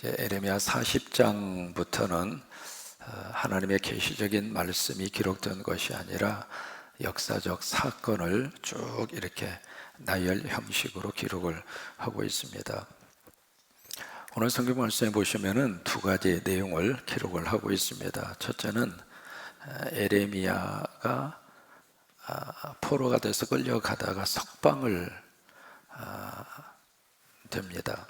이제 에레미야 40장부터는 하나님의 계시적인 말씀이 기록된 것이 아니라 역사적 사건을 쭉 이렇게 나열 형식으로 기록을 하고 있습니다. 오늘 성경 말씀에 보시면은 두 가지 내용을 기록을 하고 있습니다. 첫째는 에레미야가 포로가 돼서 끌려가다가 석방을 됩니다.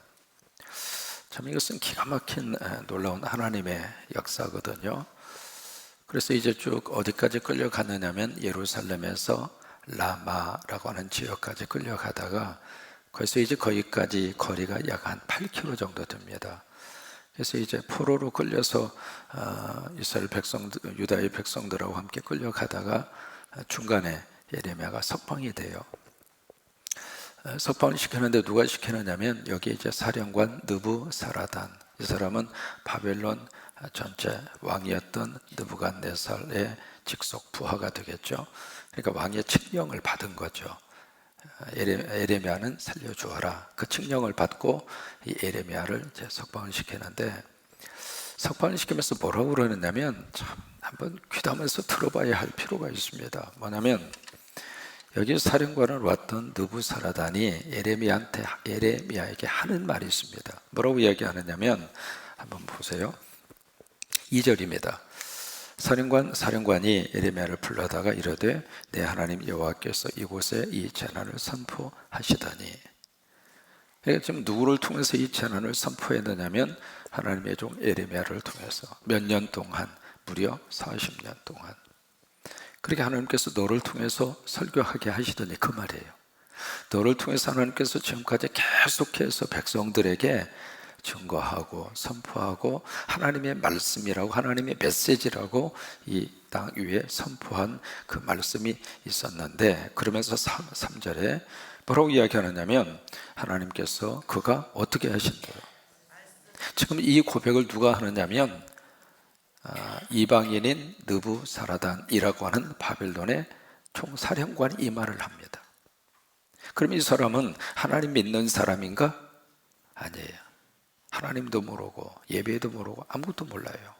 참 이것은 기가 막힌 놀라운 하나님의 역사거든요. 그래서 이제 쭉 어디까지 끌려가느냐면 예루살렘에서 라마라고 하는 지역까지 끌려가다가 거기서 이제 거기까지 거리가 약 한 8km 정도 됩니다. 그래서 이제 포로로 끌려서 이스라엘 백성들, 유다의 백성들하고 함께 끌려가다가 중간에 예레미야가 석방이 돼요. 석방을 시켰는데 누가 시켰느냐면 여기 이제 사령관 느부사라단, 이 사람은 바벨론 전체 왕이었던 느부갓네살의 직속 부하가 되겠죠. 그러니까 왕의 칙령을 받은 거죠. 에레미야는 살려주어라. 그 칙령을 받고 이 에레미야를 이제 석방을 시키는데, 석방을 시키면서 뭐라고 그러느냐면 참 한번 귀담아서 들어봐야 할 필요가 있습니다. 뭐냐면 여기 사령관을 왔던 느부사라단이 에레미야에게 하는 말이 있습니다. 뭐라고 이야기하느냐면 한번 보세요. 2절입니다. 사령관이 에레미야를 불러다가 이르되 내 하나님 여호와께서 이곳에 이 재난을 선포하시더니, 그러니까 지금 누구를 통해서 이 재난을 선포했느냐면 하나님의 종 에레미야를 통해서 몇 년 동안, 무려 40년 동안 그렇게 하나님께서 너를 통해서 설교하게 하시더니 그 말이에요. 너를 통해서 하나님께서 지금까지 계속해서 백성들에게 증거하고 선포하고 하나님의 말씀이라고, 하나님의 메시지라고 이 땅 위에 선포한 그 말씀이 있었는데, 그러면서 3절에 뭐라고 이야기하느냐면 하나님께서 그가 어떻게 하신대요. 지금 이 고백을 누가 하느냐면 이방인인 느부사라단이라고 하는 바벨론의 총사령관이 이 말을 합니다. 그럼 이 사람은 하나님 믿는 사람인가? 아니에요. 하나님도 모르고 예배도 모르고 아무것도 몰라요.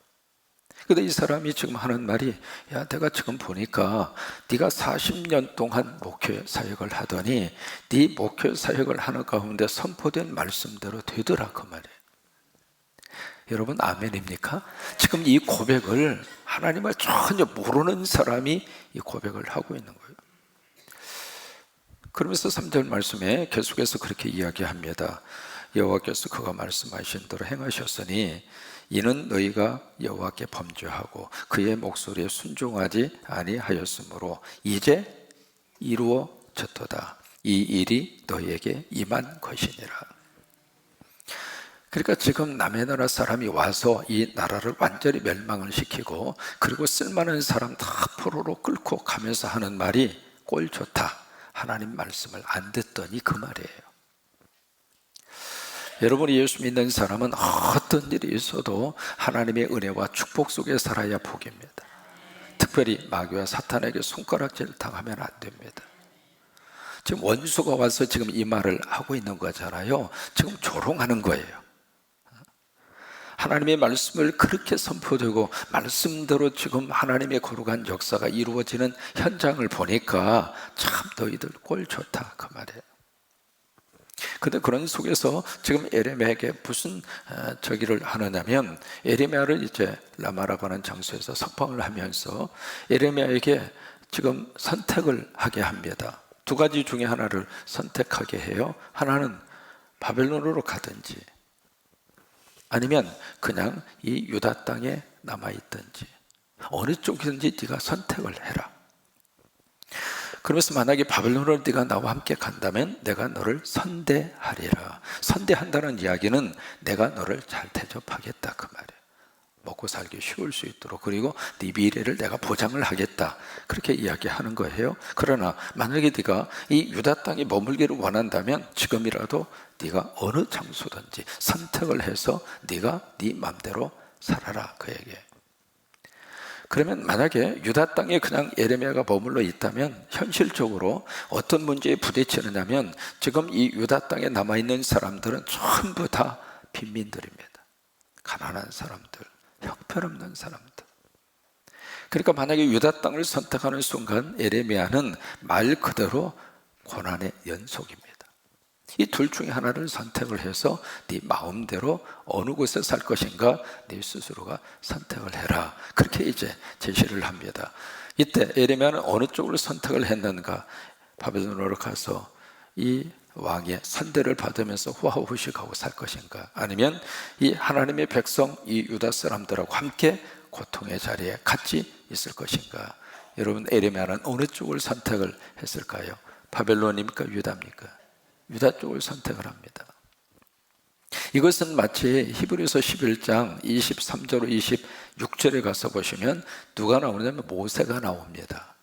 근데 이 사람이 지금 하는 말이, 야, 내가 지금 보니까 네가 40년 동안 목회 사역을 하더니 네 목회 사역을 하는 가운데 선포된 말씀대로 되더라, 그 말이에요. 여러분 아멘입니까? 지금 이 고백을 하나님을 전혀 모르는 사람이 이 고백을 하고 있는 거예요. 그러면서 3절 말씀에 계속해서 그렇게 이야기합니다. 여호와께서 그가 말씀하신 대로 행하셨으니 이는 너희가 여호와께 범죄하고 그의 목소리에 순종하지 아니하였으므로 이제 이루어졌도다. 이 일이 너희에게 임한 것이니라. 그러니까 지금 남의 나라 사람이 와서 이 나라를 완전히 멸망을 시키고 그리고 쓸만한 사람 다 포로로 끌고 가면서 하는 말이 꼴 좋다. 하나님 말씀을 안 듣더니 그 말이에요. 여러분이 예수 믿는 사람은 어떤 일이 있어도 하나님의 은혜와 축복 속에 살아야 복입니다. 특별히 마귀와 사탄에게 손가락질 당하면 안 됩니다. 지금 원수가 와서 지금 이 말을 하고 있는 거잖아요. 지금 조롱하는 거예요. 하나님의 말씀을 그렇게 선포되고 말씀대로 지금 하나님의 거룩한 역사가 이루어지는 현장을 보니까 참 너희들 꼴 좋다, 그 말이에요. 근데 그런 속에서 지금 에레미야에게 무슨 저기를 하느냐면, 에레미야를 이제 라마라고 하는 장소에서 석방을 하면서 에레미야에게 지금 선택을 하게 합니다. 두 가지 중에 하나를 선택하게 해요. 하나는 바벨론으로 가든지 아니면 그냥 이 유다 땅에 남아있든지 어느 쪽이든지 네가 선택을 해라. 그러면서 만약에 바벨론으로 네가 나와 함께 간다면 내가 너를 선대하리라. 선대한다는 이야기는 내가 너를 잘 대접하겠다, 그 말이에요. 먹고 살기 쉬울 수 있도록, 그리고 네 미래를 내가 보장을 하겠다, 그렇게 이야기하는 거예요. 그러나 만약에 네가 이 유다 땅에 머물기를 원한다면 지금이라도 네가 어느 장소든지 선택을 해서 네가 네 맘대로 살아라, 그 얘기예요. 그러면 만약에 유다 땅에 그냥 에레미야가 머물러 있다면 현실적으로 어떤 문제에 부딪히느냐면 지금 이 유다 땅에 남아있는 사람들은 전부 다 빈민들입니다. 가난한 사람들, 형편없는 사람들. 그러니까 만약에 유다 땅을 선택하는 순간 에레미야는 말 그대로 고난의 연속입니다. 이 둘 중에 하나를 선택을 해서 네 마음대로 어느 곳에 살 것인가 네 스스로가 선택을 해라. 그렇게 이제 제시를 합니다. 이때 에레미야는 어느 쪽을 선택을 했는가? 바벨론으로 가서 이 왕의 선대를 받으면서 호화호식하고 살 것인가? 아니면 이 하나님의 백성, 이 유다 사람들하고 함께 고통의 자리에 같이 있을 것인가? 여러분, 에레미야는 어느 쪽을 선택을 했을까요? 바벨론입니까? 유다입니까? 유다 쪽을 선택을 합니다. 이것은 마치 히브리서 11장 23절로 26절에 가서 보시면 누가 나오냐면 모세가 나옵니다.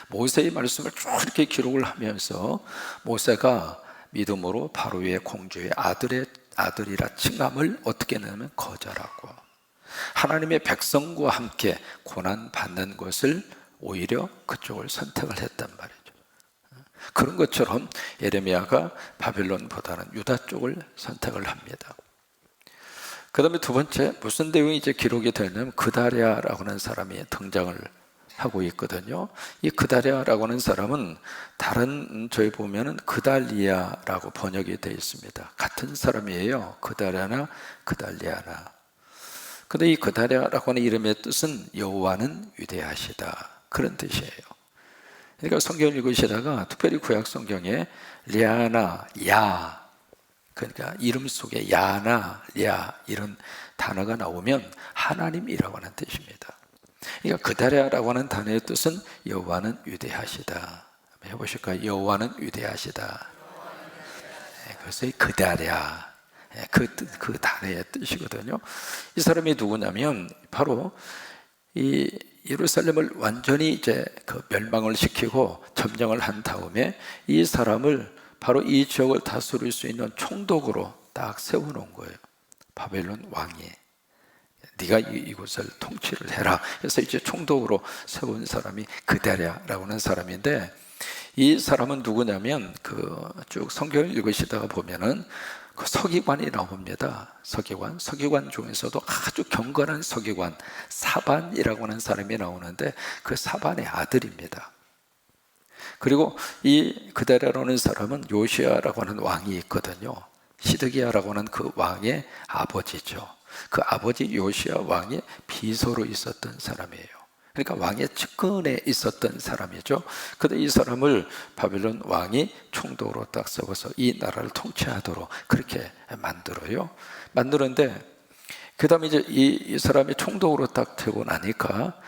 모세의 말씀을 쭉 이렇게 기록을 하면서 모세가 믿음으로 바로의 공주의 아들이라 칭함을 어떻게 내냐면 거절하고 하나님의 백성과 함께 고난받는 것을 오히려 그쪽을 선택을 했단 말이죠. 그런 것처럼 예레미야가 바벨론보다는 유다 쪽을 선택을 합니다. 그 다음에 두 번째, 무슨 내용이 이제 기록이 되냐면 그다랴라고 하는 사람이 등장을 하고 있거든요. 이 그다랴라고 하는 사람은 다른 저희 보면은 그달리아라고 번역이 되어 있습니다. 같은 사람이에요. 그다랴나 그달리아나. 근데 이 그다랴라고 하는 이름의 뜻은 여호와는 위대하시다, 그런 뜻이에요. 그러니까 성경을 읽으시다가 특별히 구약 성경에 리아나, 야, 그러니까 이름 속에 야나, 야 이런 단어가 나오면 하나님이라고 하는 뜻입니다. 그러니까 그다랴라고 하는 단어의 뜻은 여호와는 위대하시다. 한번 해보실까요? 여호와는 위대하시다. 그래서 그다랴, 그 단어의 뜻이거든요. 이 사람이 누구냐면 바로 이 예루살렘을 완전히 이제 그 멸망을 시키고 점령을 한 다음에 이 사람을 바로 이 지역을 다스릴 수 있는 총독으로 딱 세워놓은 거예요. 바벨론 왕이 네가 이곳을 통치를 해라. 그래서 이제 총독으로 세운 사람이 그다랴라고 하는 사람인데, 이 사람은 누구냐면 그 쭉 성경을 읽으시다가 보면은 그 서기관이 나옵니다. 서기관 중에서도 아주 경건한 서기관 사반이라고 하는 사람이 나오는데 그 사반의 아들입니다. 그리고 이 그다랴라는 사람은 요시야라고 하는 왕이 있거든요. 시드기야라고 하는 그 왕의 아버지죠. 그 아버지 요시야 왕의 비서로 있었던 사람이에요. 그러니까 왕의 측근에 있었던 사람이죠. 그런데 이 사람을 바벨론 왕이 총독으로 딱 세워서 이 나라를 통치하도록 그렇게 만들었는데 그 다음에 이제 이 사람이 총독으로 딱 되고 나니까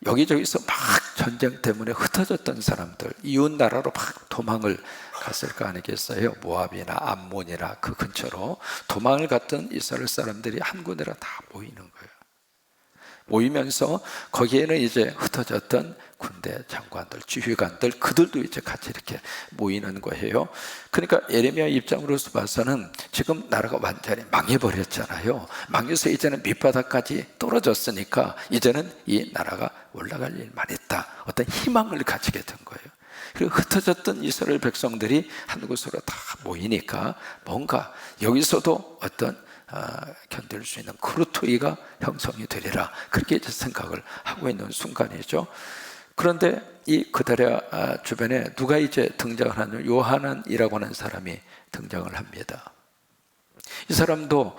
여기저기서 막 전쟁 때문에 흩어졌던 사람들, 이웃 나라로 막 도망을 갔을 거 아니겠어요? 모압이나 암몬이나 그 근처로 도망을 갔던 이스라엘 사람들이 한 군데로 다 모이는 거예요. 모이면서 거기에는 이제 흩어졌던 군대 장관들, 지휘관들, 그들도 이제 같이 이렇게 모이는 거예요. 그러니까 예레미야 입장으로서 봐서는 지금 나라가 완전히 망해버렸잖아요. 망해서 이제는 밑바닥까지 떨어졌으니까 이제는 이 나라가 올라갈 일만 있다, 어떤 희망을 가지게 된 거예요. 그리고 흩어졌던 이스라엘 백성들이 한 곳으로 다 모이니까 뭔가 여기서도 어떤 견딜 수 있는 크루토이가 형성이 되리라, 그렇게 이제 생각을 하고 있는 순간이죠. 그런데 이 그다랴 주변에 누가 이제 등장을 하냐면 요하난이라고 하는 사람이 등장을 합니다. 이 사람도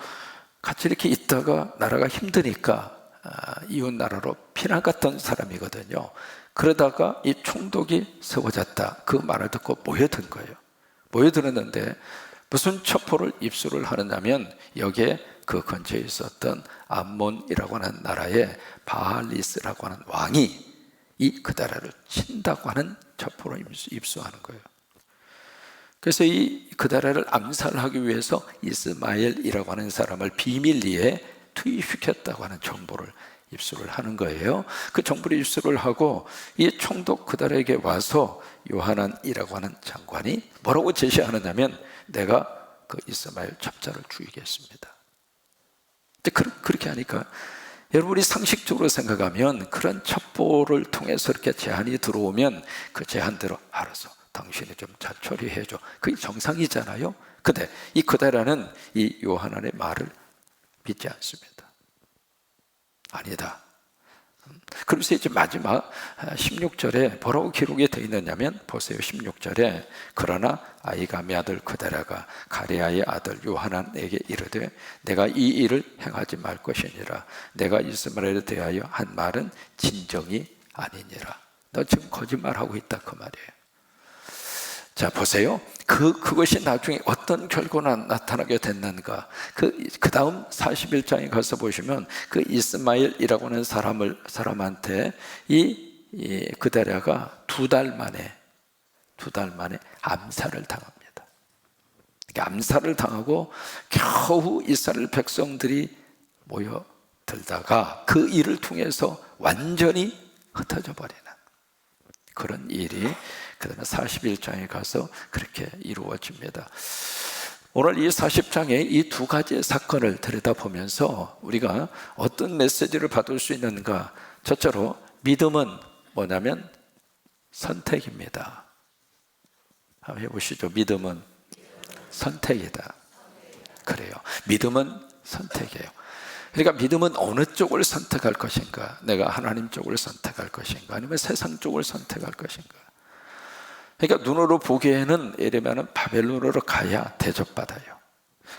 같이 이렇게 있다가 나라가 힘드니까 이웃 나라로 피난 갔던 사람이거든요. 그러다가 이 총독이 세워졌다, 그 말을 듣고 모여든 거예요. 모여들었는데 무슨 첩보를 입수를 하느냐면 여기에 그 근처에 있었던 암몬이라고 하는 나라의 바알리스라고 하는 왕이 이 그다랴를 친다고 하는 첩보를 입수하는 거예요. 그래서 이 그다랴를 암살하기 위해서 이스마엘이라고 하는 사람을 비밀리에 투입시켰다고 하는 정보를 입수를 하는 거예요. 그 정보를 입수를 하고 이 총독 그다랴에게 와서 요하난이라고 하는 장관이 뭐라고 제시하느냐면 내가 그 이스마엘 첩자를 죽이겠습니다. 그렇게 하니까 여러분이 상식적으로 생각하면 그런 첩보를 통해서 이렇게 제안이 들어오면 그 제안대로 알아서 당신이 좀 잘 처리해줘, 그게 정상이잖아요. 근데 이 그다랴는 이 요하난의 말을 믿지 않습니다. 아니다. 그래서 이제 마지막 16절에 뭐라고 기록이 되어 있느냐면 보세요. 16절에 그러나 아이가미 아들 그다랴가 가레아의 아들 요하난에게 이르되 내가 이 일을 행하지 말 것이니라. 내가 이스마엘에 대하여 한 말은 진정이 아니니라. 너 지금 거짓말하고 있다 그 말이에요. 자 보세요. 그것이 나중에 어떤 결과가 나타나게 됐는가. 그 다음 41장에 가서 보시면 그 이스마엘이라고 하는 사람한테 이 그다랴가 두 달 만에 암살을 당합니다. 암살을 당하고 겨우 이스라엘 백성들이 모여들다가 그 일을 통해서 완전히 흩어져 버리는 그런 일이 그 다음에 41장에 가서 그렇게 이루어집니다. 오늘 이 40장에 이 두 가지의 사건을 들여다보면서 우리가 어떤 메시지를 받을 수 있는가. 첫째로 믿음은 뭐냐면 선택입니다. 한번 해보시죠. 믿음은 선택이다. 그래요. 믿음은 선택이에요. 그러니까 믿음은 어느 쪽을 선택할 것인가. 내가 하나님 쪽을 선택할 것인가 아니면 세상 쪽을 선택할 것인가. 그러니까 눈으로 보기에는 예레미야는 바벨론으로 가야 대접받아요.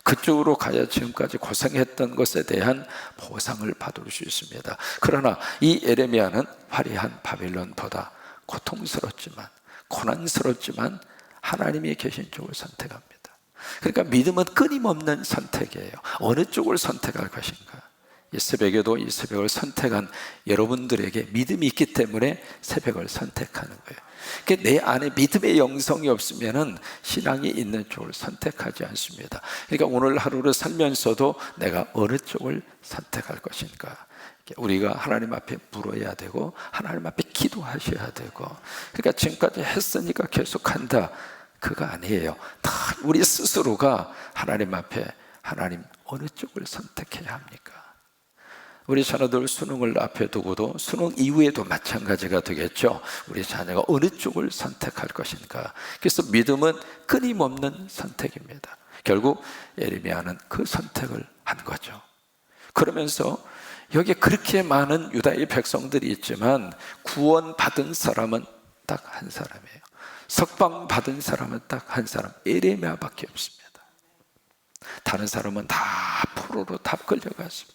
그쪽으로 가야 지금까지 고생했던 것에 대한 보상을 받을 수 있습니다. 그러나 이 예레미야는 화려한 바벨론보다 고통스럽지만 고난스럽지만 하나님이 계신 쪽을 선택합니다. 그러니까 믿음은 끊임없는 선택이에요. 어느 쪽을 선택할 것인가. 이 새벽에도 이 새벽을 선택한 여러분들에게 믿음이 있기 때문에 새벽을 선택하는 거예요. 그러니까 내 안에 믿음의 영성이 없으면 신앙이 있는 쪽을 선택하지 않습니다. 그러니까 오늘 하루를 살면서도 내가 어느 쪽을 선택할 것인가. 우리가 하나님 앞에 물어야 되고 하나님 앞에 기도하셔야 되고. 그러니까 지금까지 했으니까 계속한다 그거 아니에요. 다 우리 스스로가 하나님 앞에 하나님 어느 쪽을 선택해야 합니까? 우리 자녀들 수능을 앞에 두고도 수능 이후에도 마찬가지가 되겠죠. 우리 자녀가 어느 쪽을 선택할 것인가. 그래서 믿음은 끊임없는 선택입니다. 결국 예레미야는 그 선택을 한 거죠. 그러면서 여기에 그렇게 많은 유다의 백성들이 있지만 구원받은 사람은 딱 한 사람이에요. 석방받은 사람은 딱 한 사람, 예레미야밖에 없습니다. 다른 사람은 다 포로로 다 끌려갔습니다.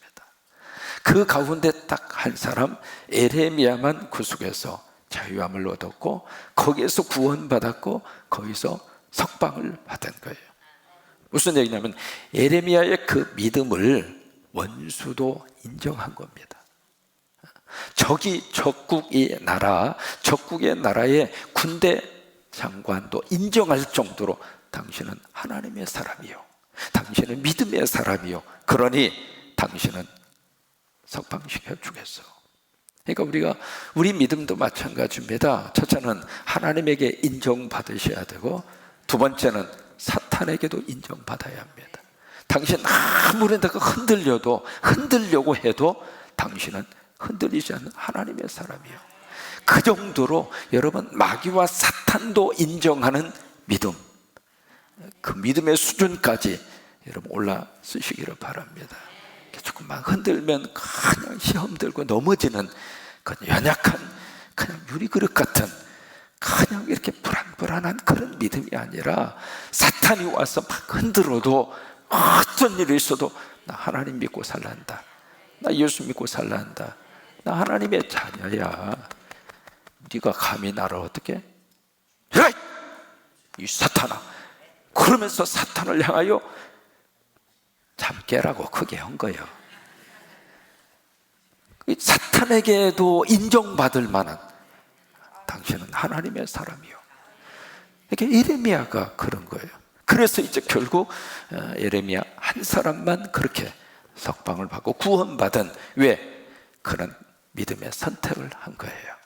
그 가운데 딱 한 사람 예레미야만 그 속에서 자유함을 얻었고 거기에서 구원받았고 거기서 석방을 받은 거예요. 무슨 얘기냐면 예레미야의 그 믿음을 원수도 인정한 겁니다. 적국의 나라의 군대 장관도 인정할 정도로 당신은 하나님의 사람이요, 당신은 믿음의 사람이요, 그러니 당신은 석방시켜 주겠어. 그러니까 우리 믿음도 마찬가지입니다. 첫째는 하나님에게 인정받으셔야 되고 두 번째는 사탄에게도 인정받아야 합니다. 당신 아무리 내가 흔들려고 해도 당신은 흔들리지 않는 하나님의 사람이요. 그 정도로 여러분 마귀와 사탄도 인정하는 믿음, 그 믿음의 수준까지 여러분 올라서시기를 바랍니다. 조금만 흔들면 그냥 시험 들고 넘어지는 그냥 연약한 그냥 유리그릇 같은 그냥 이렇게 불안불안한 그런 믿음이 아니라 사탄이 와서 막 흔들어도 어떤 일이 있어도 나 하나님 믿고 살란다, 나 예수 믿고 살란다, 나 하나님의 자녀야. 네가 감히 나를 어떻게 야! 이 사탄아, 그러면서 사탄을 향하여 잠 깨라고 크게 한 거예요. 사탄에게도 인정받을 만한 당신은 하나님의 사람이요. 이렇게 예레미야가 그런 거예요. 그래서 이제 결국 예레미야 한 사람만 그렇게 석방을 받고 구원받은, 왜? 그런 믿음의 선택을 한 거예요.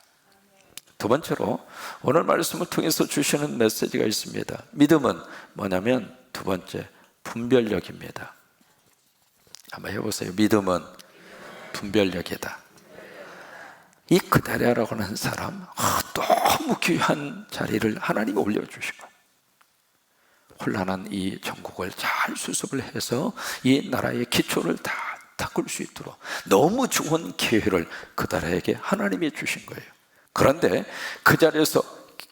두 번째로 오늘 말씀을 통해서 주시는 메시지가 있습니다. 믿음은 뭐냐면 두 번째 분별력입니다. 한번 해보세요. 믿음은 분별력이다. 이 그다랴라고 하는 사람, 너무 귀한 자리를 하나님이 올려주시고 혼란한 이 전국을 잘 수습을 해서 이 나라의 기초를 다 바꿀 수 있도록 너무 좋은 기회를 그다라에게 하나님이 주신 거예요. 그런데 그 자리에서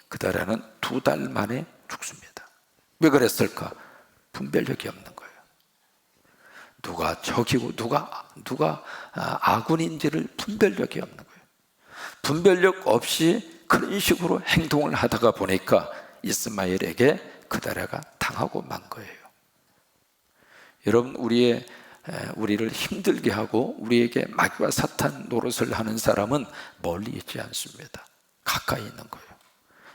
그다라는 2달 만에 죽습니다. 왜 그랬을까? 분별력이 없는 거예요. 누가 적이고 누가 아군인지를 분별력이 없는 거예요. 분별력 없이 그런 식으로 행동을 하다가 보니까 이스마엘에게 그다라가 당하고 만 거예요. 여러분, 우리를 힘들게 하고 우리에게 마귀와 사탄 노릇을 하는 사람은 멀리 있지 않습니다. 가까이 있는 거예요.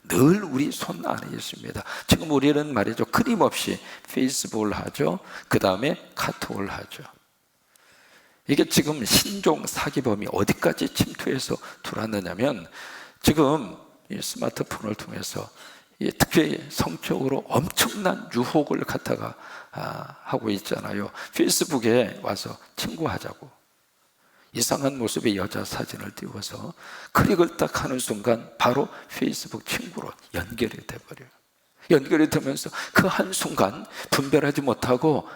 늘 우리 손 안에 있습니다. 지금 우리는 말이죠, 끊임없이 페이스북을 하죠. 그 다음에 카톡을 하죠. 이게 지금 신종 사기범이 어디까지 침투해서 들어왔느냐면, 지금 이 스마트폰을 통해서 특히 성적으로 엄청난 유혹을 갖다가 하고 있잖아요. 페이스북에 와서 친구하자고, 이상한 모습의 여자 사진을 띄워서 클릭을 딱 하는 순간 바로 페이스북 친구로 연결이 돼버려요. 연결이 되면서 그 한순간 분별하지 못하고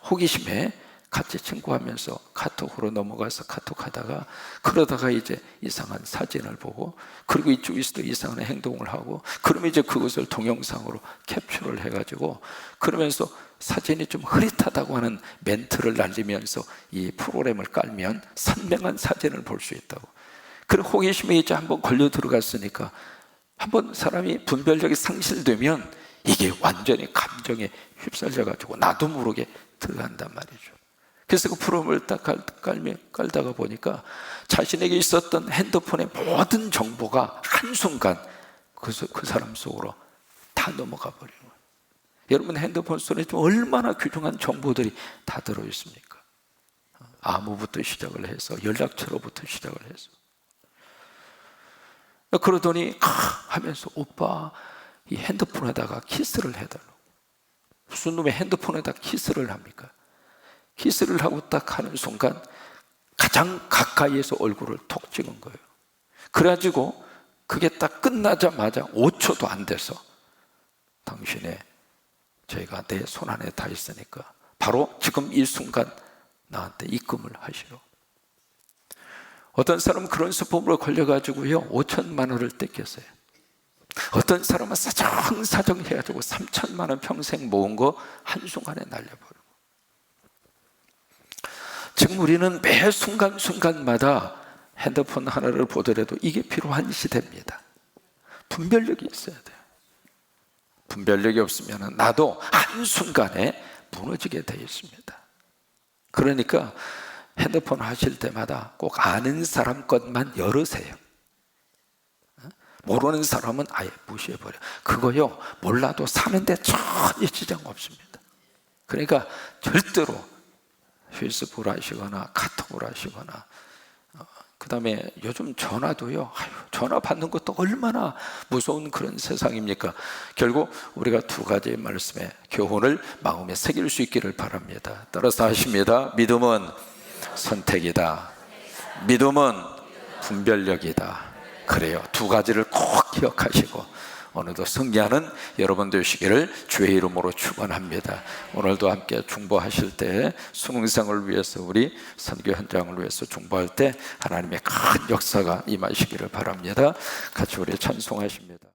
호기심에 같이 친구하면서 카톡으로 넘어가서 카톡하다가, 그러다가 이제 이상한 사진을 보고, 그리고 이쪽에서도 이상한 행동을 하고, 그러면 이제 그것을 동영상으로 캡처를 해가지고, 그러면서 사진이 좀 흐릿하다고 하는 멘트를 날리면서 이 프로그램을 깔면 선명한 사진을 볼 수 있다고. 그리고 호기심에 이제 한번 걸려 들어갔으니까, 한번 사람이 분별력이 상실되면 이게 완전히 감정에 휩쓸려가지고 나도 모르게 들어간단 말이죠. 그래서 그 프로그램을 딱 깔다가 보니까 자신에게 있었던 핸드폰의 모든 정보가 한순간 그 사람 속으로 다 넘어가 버리는 거예요. 여러분, 핸드폰 속에 좀 얼마나 귀중한 정보들이 다 들어있습니까? 암호부터 시작을 해서 연락처로부터 시작을 해서, 그러더니 하면서 오빠 이 핸드폰에다가 키스를 해달라고. 무슨 놈의 핸드폰에다 키스를 합니까? 키스를 하고 딱 하는 순간 가장 가까이에서 얼굴을 톡 찍은 거예요. 그래가지고 그게 딱 끝나자마자 5초도 안 돼서, 당신의 저희가 내 손 안에 다 있으니까 바로 지금 이 순간 나한테 입금을 하시오. 어떤 사람은 그런 수법으로 걸려가지고요 5천만 원을 떼겼어요. 어떤 사람은 사정 해가지고 3천만 원 평생 모은 거 한순간에 날려버리고. 지금 우리는 매 순간순간마다 핸드폰 하나를 보더라도 이게 필요한 시대입니다. 분별력이 있어야 돼요. 분별력이 없으면 나도 한순간에 무너지게 되어 있습니다. 그러니까 핸드폰 하실 때마다 꼭 아는 사람 것만 열으세요. 모르는 사람은 아예 무시해버려. 그거요, 몰라도 사는데 전혀 지장 없습니다. 그러니까 절대로 페이스북을 하시거나 카톡을 하시거나, 그 다음에 요즘 전화도요, 전화 받는 것도 얼마나 무서운 그런 세상입니까? 결국 우리가 2가지의 말씀의 교훈을 마음에 새길 수 있기를 바랍니다. 따라서 하십니다. 믿음은 선택이다. 믿음은 분별력이다. 그래요. 2가지를 꼭 기억하시고 오늘도 승리하는 여러분 되시기를 주의 이름으로 축원합니다. 오늘도 함께 중보하실 때 수능생을 위해서, 우리 선교 현장을 위해서 중보할 때 하나님의 큰 역사가 임하시기를 바랍니다. 같이 우리 찬송하십니다.